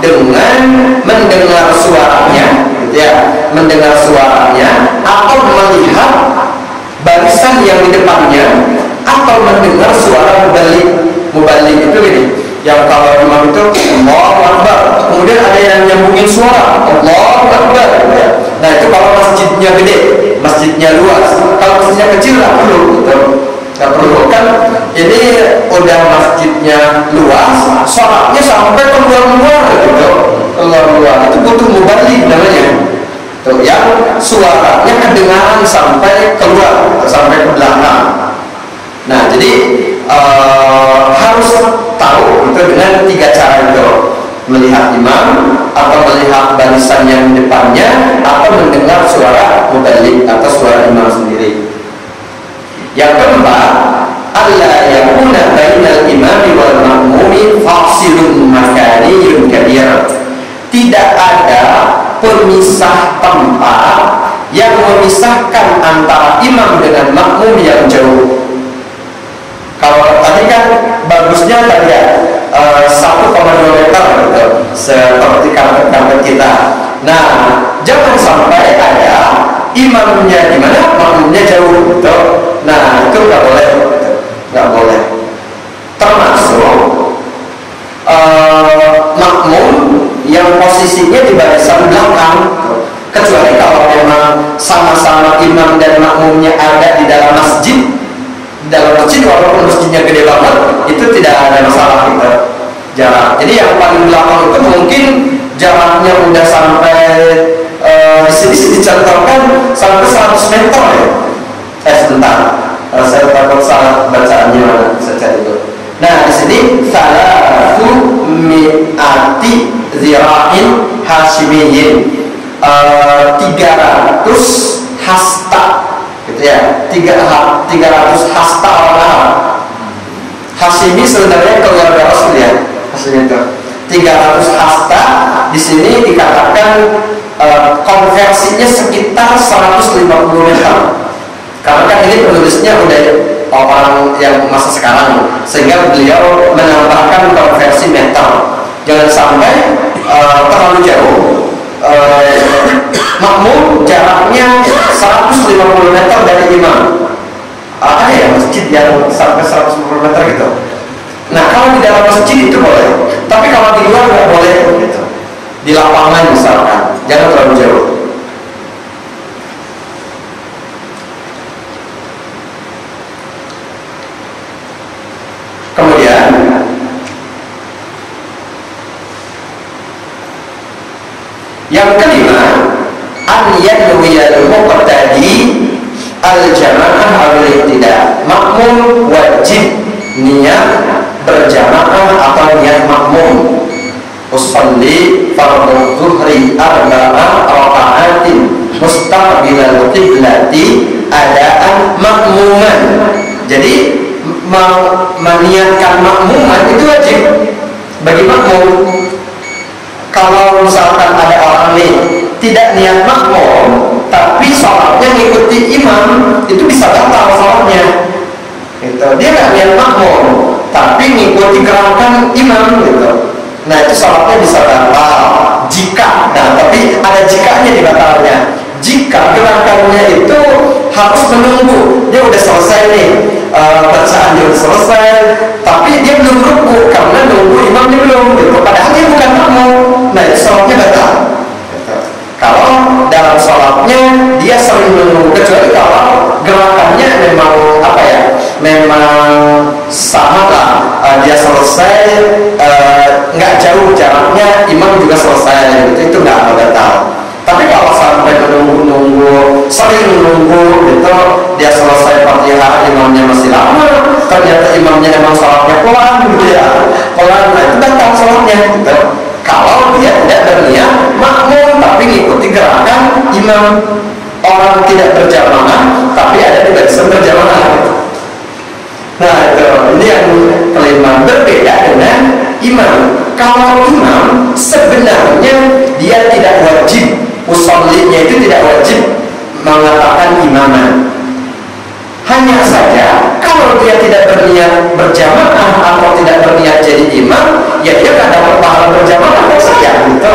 dengan mendengar suaranya gitu ya, mendengar suaranya atau melihat barisan yang di depannya, atau mendengar suara mubalik itu gini, yang kalau imam itu Allahu Akbar, kemudian ada yang nyambungin suara Allahu Akbar. Nah, itu kalau masjidnya gede, masjidnya luas. Kalau masjidnya kecil nggak perlu gitu. Nggak perlu kan, ini udah masjidnya luas, sholatnya sampai keluar gitu, keluar itu butuh mubalik namanya. Tuh, yang suaranya kedengaran sampai keluar, sampai ke belakang. Nah, jadi harus tahu itu dengan tiga cara itu: melihat imam, atau melihat barisan yang di depannya, atau mendengar suara mubalik atau suara imam sendiri. Yang keempat, alla yakuna bainal imami wal ma'mumi fasilun makaniyun kabir. Tidak ada pemisah tempat yang memisahkan antara imam dengan makmum yang jauh. Kalau tadi kan bagusnya tadi ya 1,2 meter gitu, seperti karpet kita. Nah, jangan sampai ada imamnya di mana, makmumnya jauh gitu. Nah, itu nggak boleh, nggak boleh. Termasuk makmum yang posisinya di barisan belakang, kecuali kalau memang sama-sama imam dan makmumnya ada di dalam masjid. Dalam masjid walaupun masjidnya gede banget, itu tidak ada masalah gitu. jarak. Jadi yang paling belakang itu mungkin jaraknya udah sampai di sini dicontohkan sampai 100 meter ya. Sebentar, saya takut salah bacaannya mana saja itu. Nah di sini salatu mi'ati zira'in hashimiyin, 300 hasta gitu ya, 300 hasta orang Arab. Hashimi sebenarnya keluarga Rasul ya, Hashimi itu 300 hasta. Di sini dikatakan konversinya sekitar 150 meter. Karena kan ini penulisnya udah orang yang masa sekarang, sehingga beliau menambahkan konversi meter. Jangan sampai terlalu jauh. Makmum jaraknya 150 meter dari imam. Ada ya masjid yang sampai 150 meter gitu. Nah kalau di dalam masjid itu boleh, tapi kalau di luar nggak boleh gitu. Di lapangan misalkan, jangan terlalu jauh. Kemudian yang kelima, an yanwiyal muqtadi al-jamaah al-ihtida. Makmum wajib niat berjamaah atau niat makmum. Usolli fardhu zuhri arba'a raka'atin mustaqbilal qiblati adaan makmuman. Jadi meniatkan makmuman itu wajib bagi makmum. Kalau misalkan ada orang nih tidak niat makmum tapi sholatnya ngikuti imam, itu bisa batal sholatnya gitu. Dia nggak niat makmum tapi ngikuti gerakan imam gitu. Nah itu sholatnya bisa batal jika, nah tapi ada jikanya di batalnya. Jika gerakannya itu harus menunggu, dia udah selesai nih bacaan, dia udah selesai tapi dia belum ruku karena nunggu imamnya belum gitu. Padahal dia bukan makmum, nah itu sholatnya batal gitu. Kalau dalam sholatnya dia sering menunggu, kecuali kalau gerakannya memang apa ya, memang sama lah, dia selesai nggak jauh jaraknya, imam juga selesai gitu, itu nggak batal. Tapi kalau sampai menunggu, sering menunggu gitu, dia selesai Fatihah, imamnya masih lama, ternyata imamnya emang sholatnya pelan gitu ya, pelan, nah itu batal sholatnya gitu. Kalau dia tidak berniat makmum tapi ngikuti gerakan imam. Orang tidak berjamaah tapi ada di barisan berjamaah gitu. Nah itu, ini yang kelima, berbeda dengan imam. Kalau imam sebenarnya dia tidak wajib, usollinya itu tidak wajib mengatakan imaman. Hanya saja kalau dia tidak berniat berjamaah atau tidak berniat jadi imam, ya dia nggak dapat pahala berjamaah saja gitu.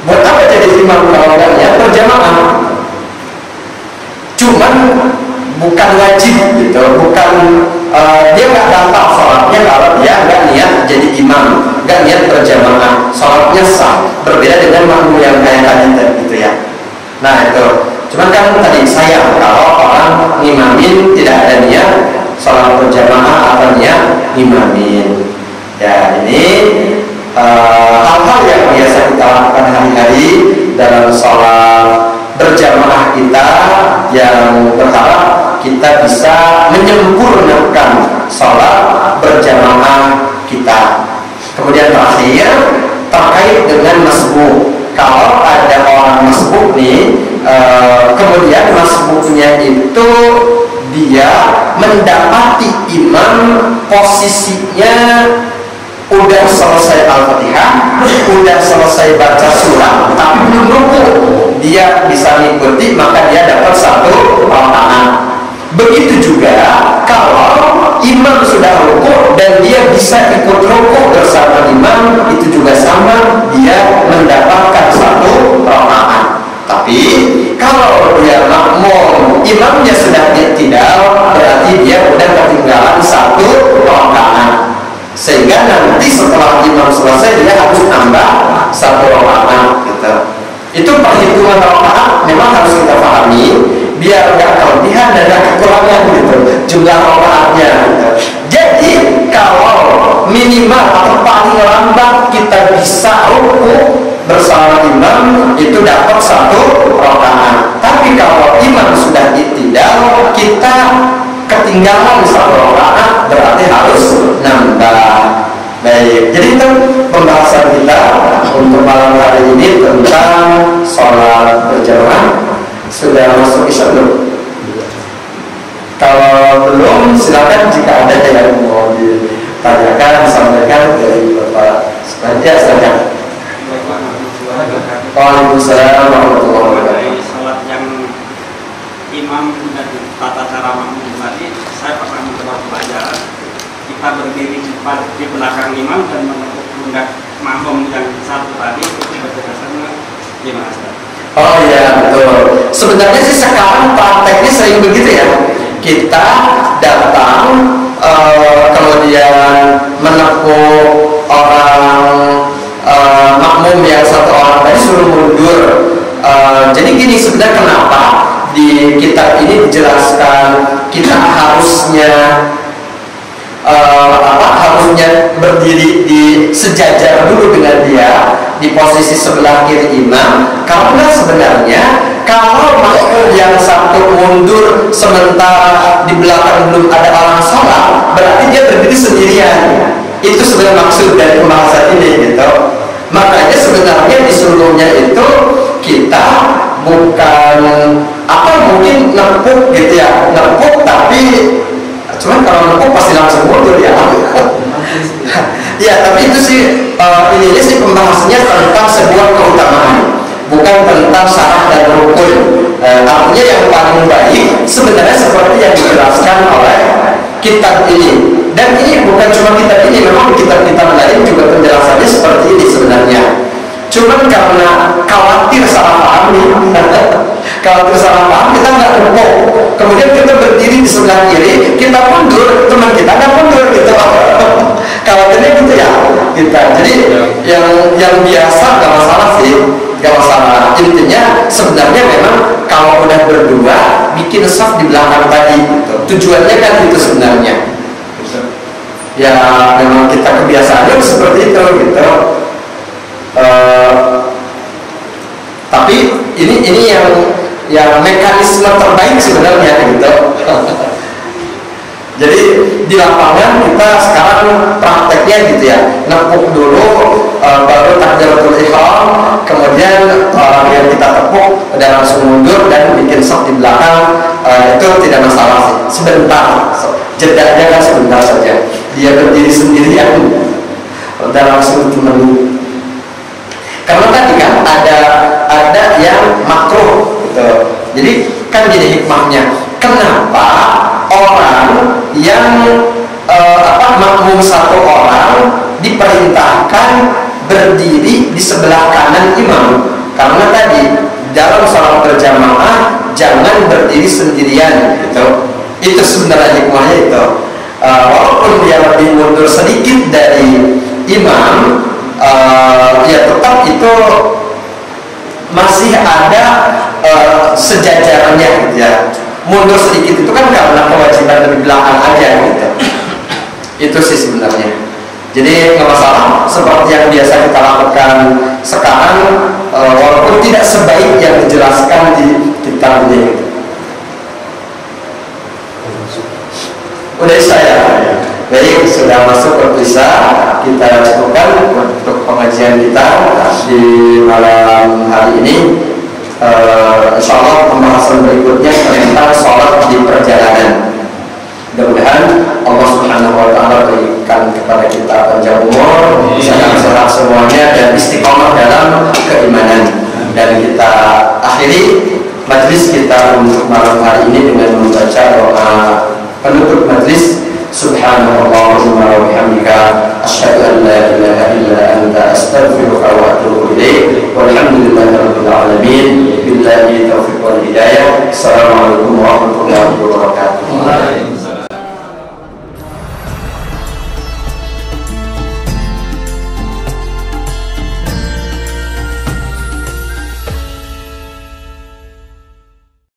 Buat apa jadi imam kalau nggak niat berjamaah? Cuman bukan wajib gitu, bukan dia nggak batal sholatnya kalau dia nggak niat jadi imam, nggak niat berjamaah, sholatnya sah. Berbeda dengan makmum yang kayak tadi gitu ya. Nah itu, cuman kan tadi sayang kalau orang ngimamin tidak ada niat sholat berjamaah atau niat ngimamin. Ya ini hal-hal yang biasa kita lakukan hari-hari dalam sholat berjamaah kita, yang berharap kita bisa menyempurnakan sholat berjamaah kita. Kemudian terakhir terkait dengan masbuk. Kalau ada orang masbuk nih, kemudian masbuknya itu dia mendapati imam posisinya udah selesai Al-Fatihah, udah selesai baca surah, tapi belum ruku, dia bisa mengikuti, maka dia dapat 1 rakaat. Begitu juga kalau imam sudah ruku dan dia bisa ikut ruku bersama imam, itu juga sama, dia mendapatkan 1 rakaat. Tapi kalau dia makmum, imamnya sudah tidak, berarti dia udah ketinggalan 1 rakaat. Sehingga nanti setelah imam selesai dia harus nambah 1 rakaat gitu. Itu perhitungan rakaat memang harus kita pahami biar nggak kelebihan dan nggak kekurangan gitu jumlah rakaatnya gitu. Jadi kalau minimal minimal atau paling lambat kita bisa ruku bersama imam itu dapat 1 rakaat. Tapi kalau imam sudah i'tidal, kita ketinggalan 1 rakaat, berarti harus nambah. Baik, jadi itu pembahasan kita untuk malam hari ini tentang sholat berjamaah. Sudah masuk isya belum? Kalau belum, silakan jika ada yang mau ditanyakan, disampaikan dari Bapak Sepanjang, silakan. Waalaikumsalam warahmatullahi wabarakatuh. Sholat yang imam dan tata cara makmum tadi, saya pernah mencoba pelajaran. Kita berdiri di belakang imam dan menepuk pundak makmum yang satu tadi, itu berdasarkan gimana, Ustaz? Oh iya, betul. Sebenarnya sih sekarang prakteknya sering begitu ya. Kita datang, kemudian menepuk orang makmum yang 1 orang tadi suruh mundur. Jadi gini, sebenarnya kenapa di kitab ini dijelaskan kita harusnya berdiri di sejajar dulu dengan dia di posisi sebelah kiri imam, karena sebenarnya kalau makmum yang satu mundur sementara di belakang belum ada orang sholat, berarti dia berdiri sendirian. Itu sebenarnya maksud dari pembahasan ini gitu. Makanya sebenarnya disuruhnya itu kita bukan mungkin nepuk gitu ya, nepuk, tapi cuman kalau nepuk pasti langsung mundur ya. Ya, tapi itu sih ininya sih pembahasannya tentang sebuah keutamaan, bukan tentang syarat dan rukun. Artinya yang paling baik sebenarnya seperti yang dijelaskan oleh kitab ini. Dan ini bukan cuma kitab ini, memang kitab-kitab lain juga penjelasannya seperti ini sebenarnya. Cuman karena khawatir salah paham nih, khawatir salah paham, kita nggak nepuk. Kemudian kita berdiri di sebelah kiri, kita mundur, teman kita nggak mundur gitu. Khawatirnya gitu ya kita. Jadi yang biasa nggak masalah sih, nggak masalah. Intinya sebenarnya memang kalau udah berdua bikin saf di belakang tadi gitu. Tujuannya kan itu sebenarnya. Ya memang kita kebiasaannya seperti itu gitu. Tapi ini yang mekanisme terbaik sebenarnya gitu. Jadi di lapangan kita sekarang prakteknya gitu ya, nepuk dulu, baru takbiratul ihram, kemudian yang kita tepuk dan langsung mundur dan bikin saf di belakang. Itu tidak masalah sih, sebentar, jedanya kan sebentar saja. Dia berdiri sendirian dan langsung menemani. Karena tadi kan ada yang makruh gitu. Jadi kan gini hikmahnya, kenapa orang yang makmum 1 orang diperintahkan berdiri di sebelah kanan imam? Karena tadi dalam sholat berjamaah jangan berdiri sendirian gitu. Itu sebenarnya hikmahnya itu. Walaupun dia lebih mundur sedikit dari imam, ya tetap itu masih ada sejajarannya gitu ya. Mundur sedikit itu kan karena kewajiban lebih belakang aja gitu. Itu sih sebenarnya. Jadi nggak masalah, seperti yang biasa kita lakukan sekarang, walaupun tidak sebaik yang dijelaskan di kitab ini gitu. Udah saya. Baik, sudah masuk ke bisa kita cukupkan untuk pengajian kita di malam hari ini. Insya Allah pembahasan berikutnya tentang sholat di perjalanan. Mudah-mudahan Allah Subhanahu Wa Taala berikan kepada kita panjang umur, sehat-sehat semuanya dan istiqomah dalam keimanan. Dan kita akhiri majlis kita untuk malam hari ini dengan membaca doa penutup majlis. Subhanallahumma wa bihamdika asyhadu an la ilaha illa anta astaghfiruka wa atubu ilaik. Walhamdulillahirabbil alamin. Billahi taufiq wal hidayah.